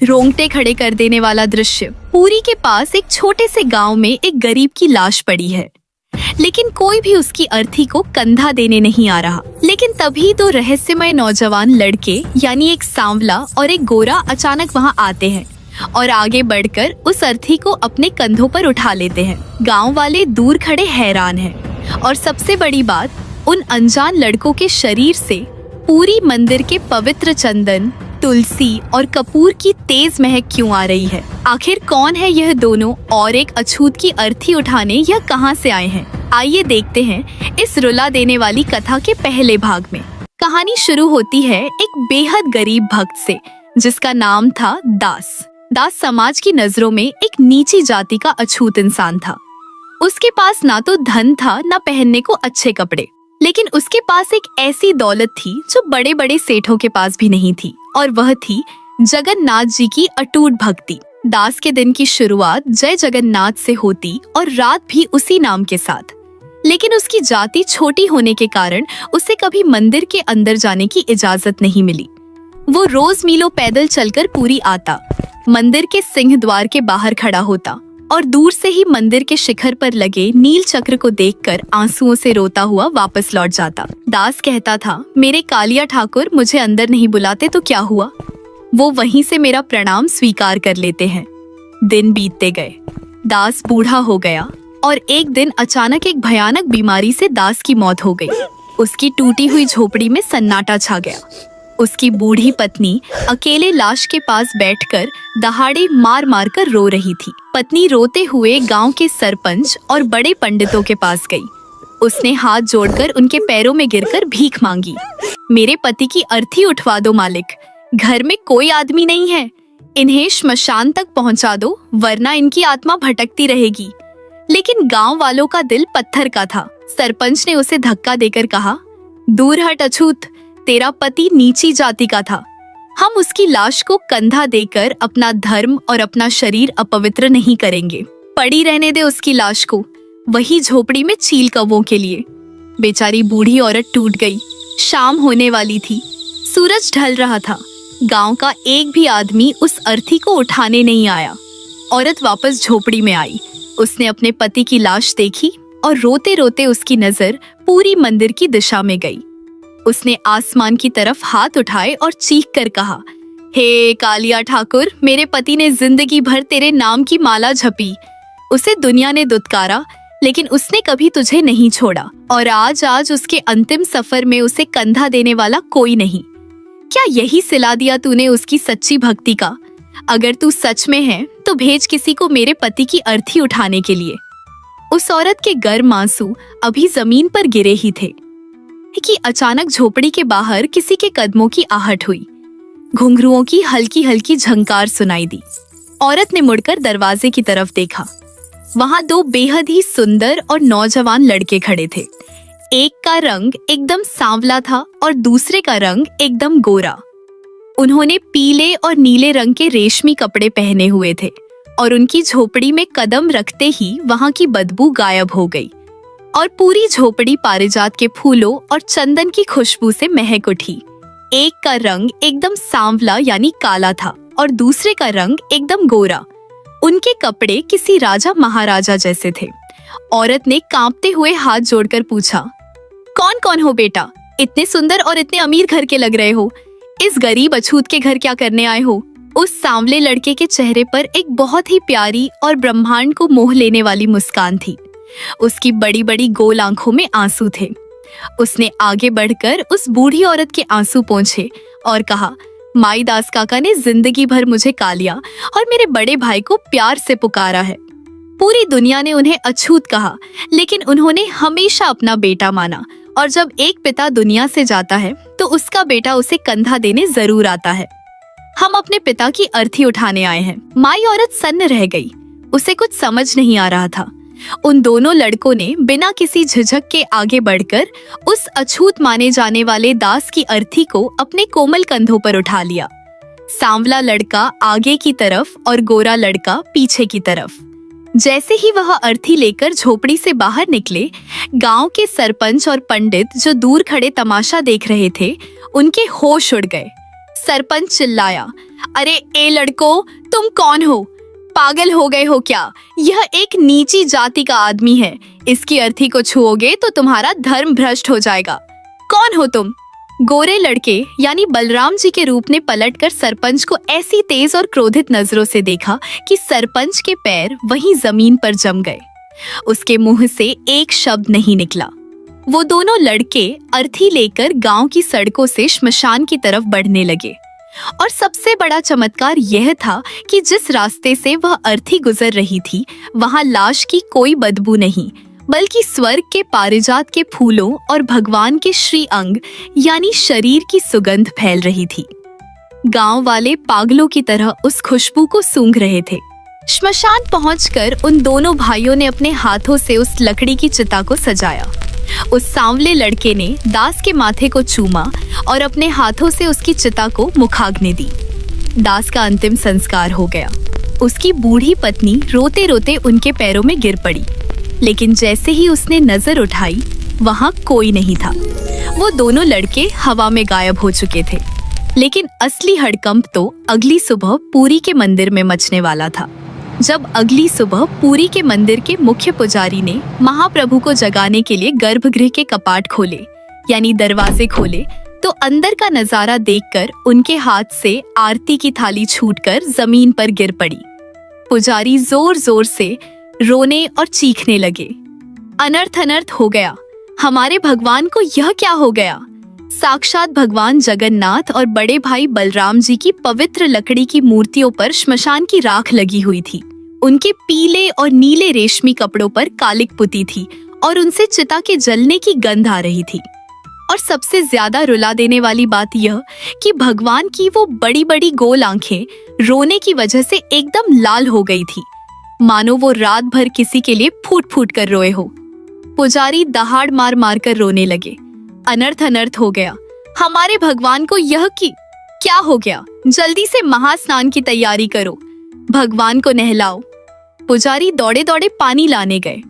रोंगटे खड़े कर देने वाला दृश्य। पुरी के पास एक छोटे से गांव में एक गरीब की लाश पड़ी है, लेकिन कोई भी उसकी अर्थी को कंधा देने नहीं आ रहा। लेकिन तभी दो रहस्यमय नौजवान लड़के यानी एक सांवला और एक गोरा अचानक वहां आते हैं और आगे बढ़कर उस अर्थी को अपने कंधों पर उठा लेते हैं। गांव वाले दूर खड़े हैरान हैं और सबसे बड़ी बात, उन अनजान लड़कों के शरीर से पूरी मंदिर के पवित्र चंदन, तुलसी और कपूर की तेज महक क्यों आ रही है? आखिर कौन है यह दोनों और एक अछूत की अर्थी उठाने यह कहां से आए हैं? आइए देखते हैं इस रुला देने वाली कथा के पहले भाग में। कहानी शुरू होती है एक बेहद गरीब भक्त से जिसका नाम था दास। दास समाज की नजरों में एक नीची जाति का अछूत इंसान था। उसके पास ना तो धन था ना पहनने को अच्छे कपड़े, लेकिन उसके पास एक ऐसी दौलत थी जो बड़े बड़े सेठों के पास भी नहीं थी, और वह थी जगन्नाथ जी की अटूट भक्ति। दास के दिन की शुरुआत जय जगन्नाथ से होती और रात भी उसी नाम के साथ। लेकिन उसकी जाति छोटी होने के कारण उसे कभी मंदिर के अंदर जाने की इजाजत नहीं मिली। वो रोज मीलों पैदल चलकर पुरी आता, मंदिर के सिंह द्वार के बाहर खड़ा होता और दूर से ही मंदिर के शिखर पर लगे नील चक्र को देखकर आंसुओं से रोता हुआ वापस लौट जाता। दास कहता था, मेरे कालिया ठाकुर मुझे अंदर नहीं बुलाते तो क्या हुआ, वो वहीं से मेरा प्रणाम स्वीकार कर लेते हैं। दिन बीतते गए, दास बूढ़ा हो गया और एक दिन अचानक एक भयानक बीमारी से दास की मौत हो गई। उसकी टूटी हुई झोपड़ी में सन्नाटा छा गया। उसकी बूढ़ी पत्नी अकेले लाश के पास बैठकर दहाड़े मार मार कर रो रही थी। पत्नी रोते हुए गांव के सरपंच और बड़े पंडितों के पास गई। उसने हाथ जोड़कर उनके पैरों में गिरकर भीख मांगी। मेरे पति की अर्थी उठवा दो मालिक, घर में कोई आदमी नहीं है, इन्हें श्मशान तक पहुंचा दो वरना इनकी आत्मा भटकती रहेगी। लेकिन गांव वालों का दिल पत्थर का था। सरपंच ने उसे धक्का देकर कहा, दूर हट अछूत, तेरा पति नीची जाति का था। हम उसकी लाश को कंधा देकर अपना धर्म और अपना शरीर अपवित्र नहीं करेंगे। पड़ी रहने दे उसकी लाश को, वही झोपड़ी में चील कौवों के लिए। बेचारी बूढ़ी औरत टूट गई। शाम होने वाली थी, सूरज ढल रहा था। गांव का एक भी आदमी उस अर्थी को उठाने नहीं आया। औरत वापस झोपड़ी में आई। उसने अपने पति की लाश देखी और रोते रोते उसकी नजर पूरी मंदिर की दिशा में गई। उसने आसमान की तरफ हाथ उठाए और चीख कर कहा, हे कालिया ठाकुर, मेरे पति ने जिंदगी भर तेरे नाम की माला झपी। उसे दुनिया ने दुत्कारा, लेकिन उसने कभी तुझे नहीं छोड़ा, और आज उसके अंतिम सफर में उसे कंधा देने वाला कोई नहीं। क्या यही सिला दिया तूने उसकी सच्ची भक्ति का? अगर तू सच में है तो भेज किसी को मेरे पति की अर्थी उठाने के लिए। उस औरत के गर्म आंसू अभी जमीन पर गिरे ही थे कि अचानक झोपड़ी के बाहर किसी के कदमों की आहट हुई। घुंघरुओं की हल्की हल्की झंकार सुनाई दी। औरत ने मुड़कर दरवाजे की तरफ देखा। वहां दो बेहद ही सुंदर और नौजवान लड़के खड़े थे। एक का रंग एकदम सांवला था और दूसरे का रंग एकदम गोरा। उन्होंने पीले और नीले रंग के रेशमी कपड़े पहने हुए थे और उनकी झोपड़ी में कदम रखते ही वहां की बदबू गायब हो गई और पूरी झोपड़ी पारिजात के फूलों और चंदन की खुशबू से महक उठी। एक का रंग एकदम सांवला यानी काला था और दूसरे का रंग एकदम गोरा। उनके कपड़े किसी राजा महाराजा जैसे थे। औरत ने कांपते हुए हाथ जोड़कर पूछा, कौन कौन हो बेटा? इतने सुंदर और इतने अमीर घर के लग रहे हो। इस गरीब अछूत के घर क्या करने आए हो? उस सांवले लड़के के चेहरे पर एक बहुत ही प्यारी और ब्रह्मांड को मोह लेने वाली मुस्कान थी। उसकी बड़ी बड़ी गोल आंखों में आंसू थे। उसने आगे बढ़कर उस बूढ़ी औरत के आंसू पोंछे और कहा, माई दास काका ने जिंदगी भर मुझे कालिया और मेरे बड़े भाई को प्यार से पुकारा है। पूरी दुनिया ने उन्हें अछूत कहा, लेकिन उन्होंने हमेशा अपना बेटा माना, और जब एक पिता दुनिया से जाता है तो उसका बेटा उसे कंधा देने जरूर आता है। हम अपने पिता की अर्थी उठाने आए हैं। माई औरत सन्न रह गई। उसे कुछ समझ नहीं आ रहा था। उन दोनों लड़कों ने बिना किसी झिझक के आगे बढ़कर उस अछूत माने जाने वाले दास की अर्थी को अपने कोमल कंधों पर उठा लिया। सांवला लड़का आगे की तरफ और गोरा लड़का पीछे की तरफ। जैसे ही वह अर्थी लेकर झोपड़ी से बाहर निकले, गांव के सरपंच और पंडित जो दूर खड़े तमाशा देख रहे थे, उनके होश उड़ गए। सरपंच चिल्लाया, अरे ए लड़को, तुम कौन हो? पागल हो गए हो क्या? यह एक नीची जाति का आदमी है। इसकी अर्थी को छुओगे तो तुम्हारा धर्म भ्रष्ट हो जाएगा। कौन हो तुम? गोरे लड़के यानी बलराम जी के रूप ने पलटकर सरपंच को ऐसी तेज और क्रोधित नजरों से देखा कि सरपंच के पैर वहीं जमीन पर जम गए। उसके मुंह से एक शब्द नहीं निकला। वो दोनों लड़के अर्थी लेकर गांव की सड़कों से श्मशान की तरफ बढ़ने लगे। और सबसे बड़ा चमत्कार यह था कि जिस रास्ते से वह अर्थी गुजर रही थी, वहां लाश की कोई बदबू नहीं, बल्कि स्वर्ग के पारिजात के फूलों और भगवान के श्री अंग यानी शरीर की सुगंध फैल रही थी। गांव वाले पागलों की तरह उस खुशबू को सूंघ रहे थे। श्मशान पहुंचकर उन दोनों भाइयों ने अपने हाथों से उस लकड़ी की चिता को सजाया। उस सांवले लड़के ने दास के माथे को चूमा और अपने हाथों से उसकी चिता को मुखाग्नि दी। दास का अंतिम संस्कार हो गया। उसकी बूढ़ी पत्नी रोते रोते उनके पैरों में गिर पड़ी, लेकिन जैसे ही उसने नजर उठाई, वहां कोई नहीं था। वो दोनों लड़के हवा में गायब हो चुके थे। लेकिन असली हड़कंप तो अगली सुबह पुरी के मंदिर में मचने वाला था। जब अगली सुबह पुरी के मंदिर के मुख्य पुजारी ने महाप्रभु को जगाने के लिए गर्भगृह के कपाट खोले यानी दरवाजे खोले, तो अंदर का नजारा देखकर उनके हाथ से आरती की थाली छूटकर जमीन पर गिर पड़ी। पुजारी जोर जोर से रोने और चीखने लगे, अनर्थ अनर्थ हो गया, हमारे भगवान को यह क्या हो गया? साक्षात भगवान जगन्नाथ और बड़े भाई बलराम जी की पवित्र लकड़ी की मूर्तियों पर श्मशान की राख लगी हुई थी। उनके पीले और नीले रेशमी कपड़ों पर कालिक पुती थी और उनसे चिता के जलने की गंध आ रही थी। और सबसे ज्यादा रुला देने वाली बात यह कि भगवान की वो बड़ी बड़ी गोल आंखें रोने की वजह से एकदम लाल हो गई थी, मानो वो रात भर किसी के लिए फूट फूट कर रोए हो। पुजारी दहाड़ मार मार कर रोने लगे, अनर्थ अनर्थ हो गया, हमारे भगवान को यह की क्या हो गया? जल्दी से महास्नान की तैयारी करो, भगवान को नहलाओ। पुजारी दौड़े दौड़े पानी लाने गए,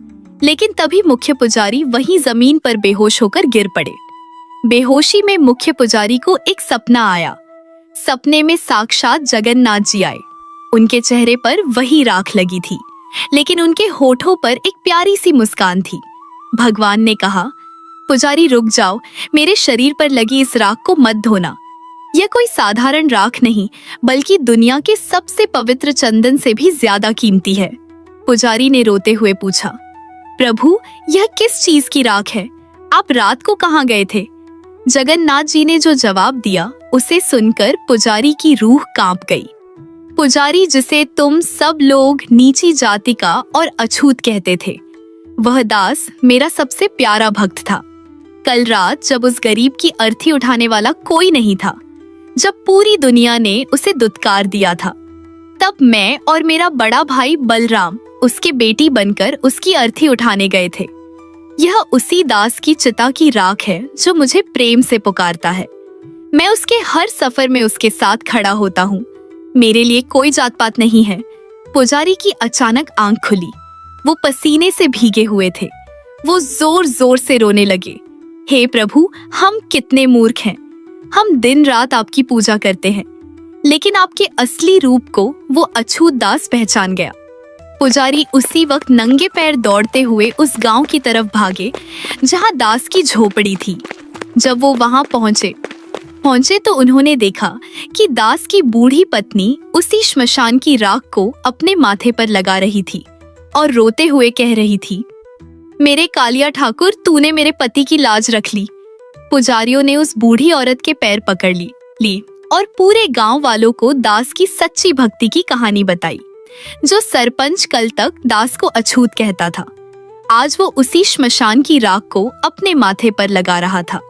लेकिन तभी मुख्य पुजारी वहीं जमीन पर बेहोश होकर गिर पड़े। बेहोशी में मुख्य पुजारी को एक सपना आया। सपने में साक्षात जगन्नाथ जी आए। उनके चेहरे पर वही राख लगी थी, लेकिन उनके होठों पर एक प्यारी सी मुस्कान थी। भगवान ने कहा, पुजारी रुक जाओ, मेरे शरीर पर लगी इस राख को मत धोना। यह कोई साधारण राख नहीं, बल्कि दुनिया के सबसे पवित्र चंदन से भी ज्यादा कीमती है। पुजारी ने रोते हुए पूछा, प्रभु यह किस चीज की राख है? आप रात को कहाँ गए थे? जगन्नाथ जी ने जो जवाब दिया, उसे सुनकर पुजारी की रूह कांप गई। पुजारी, जिसे तुम सब लोग नीची जाति का और अछूत कहते थे, वह दास मेरा सबसे प्यारा भक्त था। कल रात जब उस गरीब की अर्थी उठाने वाला कोई नहीं था, जब पूरी दुनिया ने उसे दुत्कार दिया था, तब मैं और मेरा बड़ा भाई बलराम उसके बेटी बनकर उसकी अर्थी उठाने गए थे। यह उसी दास की चिता की राख है जो मुझे प्रेम से पुकारता है। मैं उसके हर सफर में उसके साथ खड़ा होता हूँ। मेरे लिए कोई जात पात नहीं है। पुजारी की अचानक आंख खुली। वो पसीने से भीगे हुए थे। वो जोर जोर से रोने लगे, हे प्रभु, हम कितने मूर्ख हैं। हम दिन रात आपकी पूजा करते हैं, लेकिन आपके असली रूप को वो अछूत दास पहचान गया। पुजारी उसी वक्त नंगे पैर दौड़ते हुए उस गांव की तरफ भागे जहां दास की झोपड़ी थी। जब वो वहां पहुंचे तो उन्होंने देखा कि दास की बूढ़ी पत्नी उसी श्मशान की राख को अपने माथे पर लगा रही थी और रोते हुए कह रही थी, मेरे कालिया ठाकुर, तूने मेरे पति की लाज रख ली। पुजारियों ने उस बूढ़ी औरत के पैर पकड़ ली और पूरे गांव वालों को दास की सच्ची भक्ति की कहानी बताई। जो सरपंच कल तक दास को अछूत कहता था, आज वो उसी श्मशान की राख को अपने माथे पर लगा रहा था।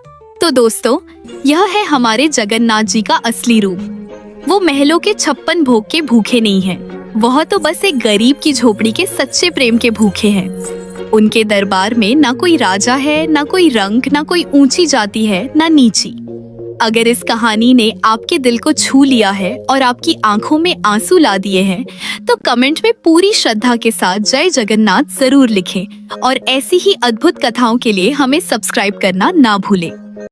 तो दोस्तों, यह है हमारे जगन्नाथ जी का असली रूप। वो महलों के 56 भोग के भूखे नहीं हैं। वह तो बस एक गरीब की झोपड़ी के सच्चे प्रेम के भूखे हैं। उनके दरबार में ना कोई राजा है, ना कोई रंग, ना कोई ऊंची जाति है, ना नीची। अगर इस कहानी ने आपके दिल को छू लिया है और आपकी आंखों में आंसू ला दिए हैं, तो कमेंट में पूरी श्रद्धा के साथ जय जगन्नाथ जरूर लिखें और ऐसी ही अद्भुत कथाओं के लिए हमें सब्सक्राइब करना ना भूलें।